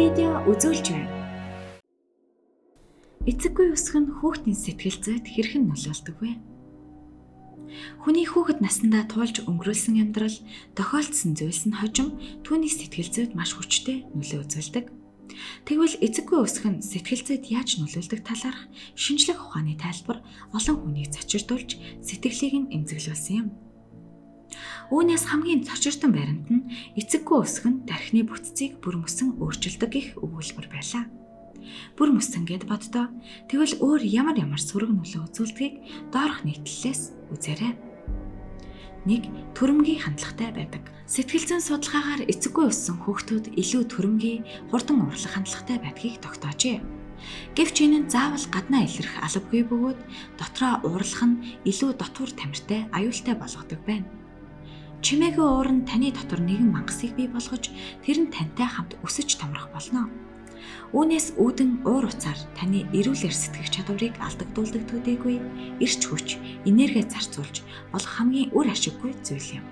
видео үзүүлж байна. Эцэггүй өсгөх нь хүүхдийн сэтгэл зүйд хэрхэн нөлөөлдөг вэ? Хүний хүүхэд насндаа туулж өнгөрүүлсэн амьдрал, тохиолдсон зүйлс нь хожим түүний сэтгэл зүйд маш хүчтэй нөлөө үзүүлдэг. Тэгвэл эцэггүй өсгөх нь сэтгэл зүйд яаж нөлөөлдөг талаарх шинжлэх ухааны тайлбар олон хүнийг цочирдуулж сэтгэлийг нь эмзэглүүлсэн юм. Үүнээс хамгийн цочирдсан баримт нь эцэггүй өсгөх нь тархины бүтцийг бүр мөсөн өөрчилдөг гэх өгүүлбэр байлаа. Бүр мөсөн гэд боддоо тэгвэл өөр ямар сөрөг нөлөө үзүүлдгийг доорх нийтлэлээс үзээрэй. 1. Төрөмгийн хандлагатай байдаг. Сэтгэл зүйн судалгаагаар эцэггүй өссөн хүүхдүүд илүү төрөмгийн хурдан урлах хандлагатай байдгийг тогтоожээ. Гэвч энэ нь заавал гаднаа илэрх албагүй бөгөөд дотроо уурлах нь илүү дотуур тамиртай, аюултай болгодог байна. Чимээгүй уур нь таны дотор нэгэн мангасыг бий болгож тэр нь тантай хамт өсөж томрох болно. Үүнээс үүдэн уур уцаар таны эрүүлэр сэтгэх чадварыг алдагдуулдаг төдийгүй эрч хүч, энерги зарцуулж болох хамгийн үр ашиггүй зүйл юм.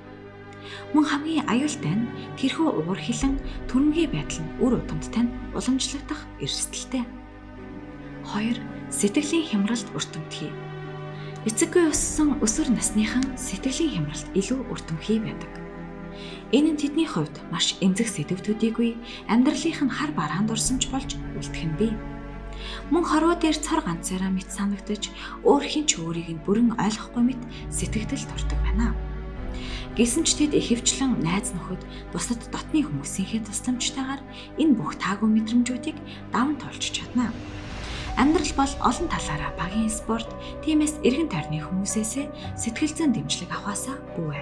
Мөн хамгийн аюултай нь тэрхүү уур хилэн төрөмгийн байдал нь үр удамдтай нь уламжлагдах эрсдэлтэй. 2. Сэтгэлийн хямралд өртөмтгий. Эцэггүй өссөн өсвөр насныхан сэтгэлийн хямралд илүү өртөмхий байдаг. Энэ нь тэдний хувьд маш эмзэг сэдв төдийгүй амьдралынх нь хар бараанд орсон ч болж үлдэх нь бий. Мөн хорвоо дээр цор ганцаараа мэт санагдаж өөр хин ч өөрийг нь бүрэн ойлгохгүй мэт сэтгэгдэл төрдөг байна. Гэсэн ч тэд ихэвчлэн найз нөхөд бусад дотны хүмүүсийнхээ тусламжтайгаар энэ бүх таагүй мэдрэмжүүдийг даван туулж чадна. Амьдрал бол олон талаараа багийн спорт, тиймээс эргэн тойрны хүмүүсээсээ сэтгэл зүйн дэмжлэг авахаасаа бүү.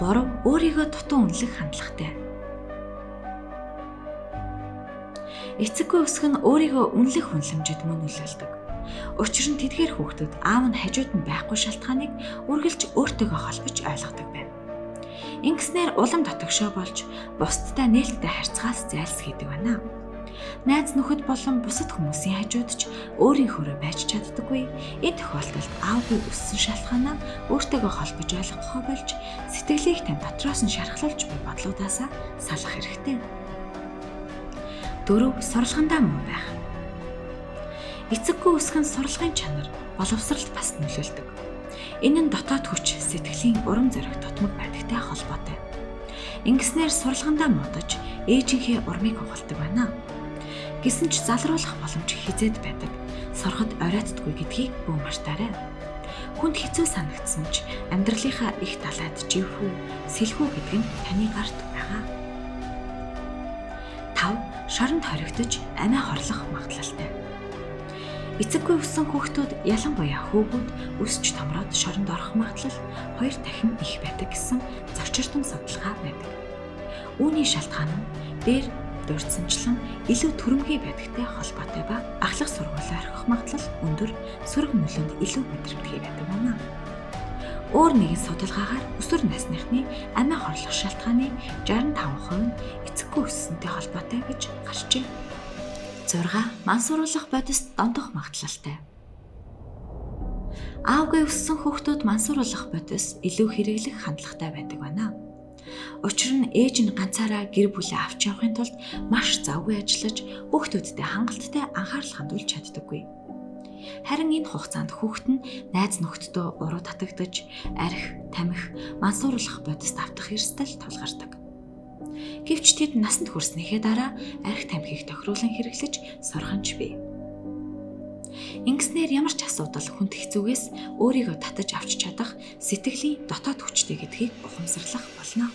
3. Өөрийгөө дутуу үнэлэх хандлагатай. Эцэггүй өсгөх нь өөрийгөө үнэлэх үнэлэмжид мөн нөлөөлдөг. Учир нь тэдгээр хүүхдүүд аав нь хажууд нь байхгүй шалтгааныг үргэлж өөртөөгөө холбож ойлгодог байна. Ингэснээр улам дотогшоо болж бусдтай нээлттэй харьцахаас зайлсхийдэг байна. Найз нөхөд болон бусад хүмүүсийн хажууд ч өөрийнхөө байж чаддаггүй. Энэ тохиолдолд аавгүй өссөн шалтгаанаа өөртөөгөө холбож ойлгохоо болж сэтгэлийг тань дотроос нь шархлуулж буй бодлуудаасаа салах хэрэгтэй. 4. Сурлагандаа муу байх. Эцэггүй өсгөн сурлагын чанар, боловсролд бас нөлөөлдөг. Энэ нь дотоод хүч, сэтгэлийн урам зориг тутмаг байдагтай холбоотой. Ингэснээр сурлагандаа муудаж ээжийнхээ урмыг хугалдаг байна. Гэсэн ч залруулах боломж хизээд байдаг. Сурахад оройтдаггүй гэдгийг бүү мартаарай. Хүнд хэцүү санагдсан ч амьдралынхаа их талаад живхүү, сэлхүү гэдэг нь таны гарт байгаа. 5. Шоронд хоригдож амиа хорлох магадлалтай. Эцэггүй өссөн хүүхдүүд ялангуяа хүүгүүд өсч томроод шоронд орох магадлал 2 дахин их байдаг гэсэн зочирдсон судалгаа байдаг. Үүний шалтгаан нь дээр дурдсанчлан илүү төрөмхий байдагтай холбоотой ба ахлах сургуулиар орхих магадлал өндөр, сөрөг нөлөөнд илүү мэдрэмтгий байдаг байна. Өөр нэгэн судалгаагаар өсвөр насныхны амиа хорлох шалтгааны 65% нь эцэггүй өссөнтэй холбоотой гэж гарчээ. 6. Мансууруулах бодис дондох магадлалтай. Аавгүй өссөн хүүхдүүд мансууруулах бодис илүү хэрэглэх хандлагатай байдаг байна. Учир нь ээж нь ганцаараа гэр бүлээ авч явахын тулд маш завгүй ажиллаж хүүхдүүдтэй хангалттай анхаарал хандуулж чаддаггүй. Харин энэ хугацаанд хүүхэд нь найз нөхдөдөө уруу татагдаж, архи, тамхи, мансууруулах бодис автах эрсдэл тулгардаг. Гэвч тэд насанд хүрснийхээ дараа архи тамхиг тохируулан хэрэглэж сурханч бий. Ингэснээр ямар ч асуудал хүнд хэцүүгээс өөрийгөө татаж авч чадах сэтгэлийн дотоод хүчтэй гэдгийг ухамсарлах болно.